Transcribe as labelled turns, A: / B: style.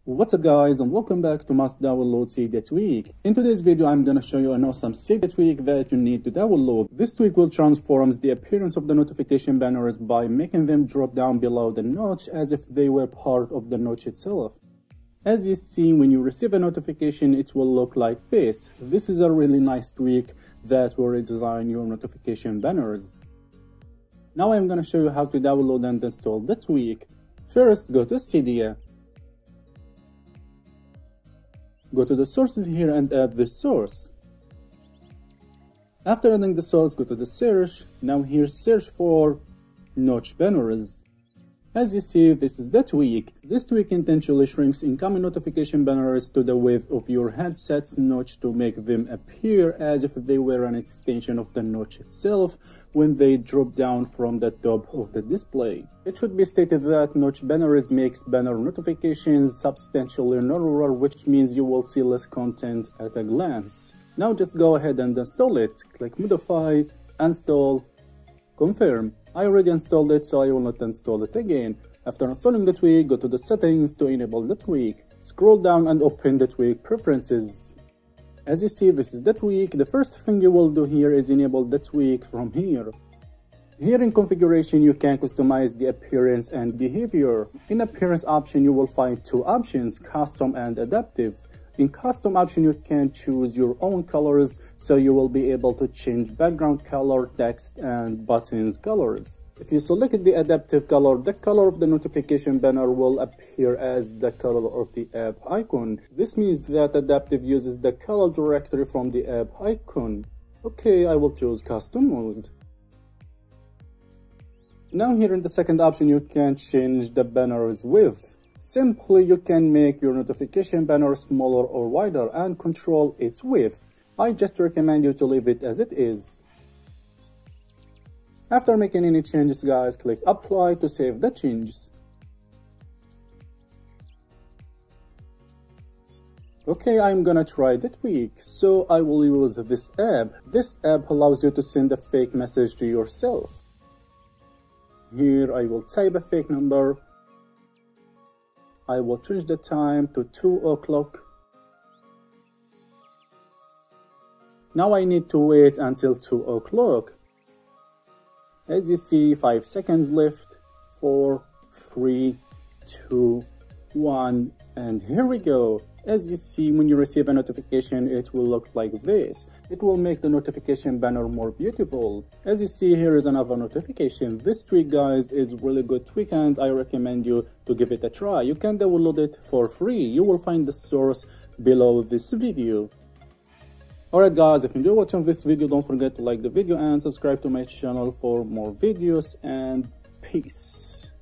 A: What's up guys, and welcome back to Must Download Cydia Tweak. In today's video I'm gonna show you an awesome Cydia tweak that you need to download. This tweak will transform the appearance of the notification banners by making them drop down below the notch as if they were part of the notch itself. As you see, when you receive a notification it will look like this. This is a really nice tweak that will redesign your notification banners. Now I'm gonna show you how to download and install the tweak. First, go to Cydia. Go to the sources here and add the source. After adding the source, go to the search. Now here search for NotchBanners. As you see, this is the tweak. This tweak intentionally shrinks incoming notification banners to the width of your headset's notch to make them appear as if they were an extension of the notch itself when they drop down from the top of the display. It should be stated that NotchBanners makes banner notifications substantially narrower, which means you will see less content at a glance. Now just go ahead and install it. Click Modify, Install, Confirm. I already installed it, so I will not install it again. After installing the tweak, go to the settings to enable the tweak. Scroll down and open the tweak preferences. As you see, this is the tweak. The first thing you will do here is enable the tweak from here. Here in configuration, you can customize the appearance and behavior. In appearance option, you will find two options, custom and adaptive. In custom option, you can choose your own colors, so you will be able to change background color, text, and buttons colors. If you select the adaptive color, the color of the notification banner will appear as the color of the app icon. This means that adaptive uses the color directory from the app icon. Okay, I will choose custom mode. Now here in the second option, you can change the banner's width. Simply, you can make your notification banner smaller or wider and control its width. I just recommend you to leave it as it is. After making any changes, guys, click Apply to save the changes. Okay, I'm gonna try the tweak, so I will use this app. This app allows you to send a fake message to yourself. Here I will type a fake number. I will change the time to 2 o'clock. Now I need to wait until 2 o'clock. As you see, 5 seconds left. 4, 3, 2, 1, and here we go. As you see, when you receive a notification, it will look like this. It will make the notification banner more beautiful. As you see, here is another notification. This tweak, guys, is really good tweak and I recommend you to give it a try. You can download it for free. You will find the source below this video. Alright guys, if you enjoyed watching this video, don't forget to like the video and subscribe to my channel for more videos, and peace.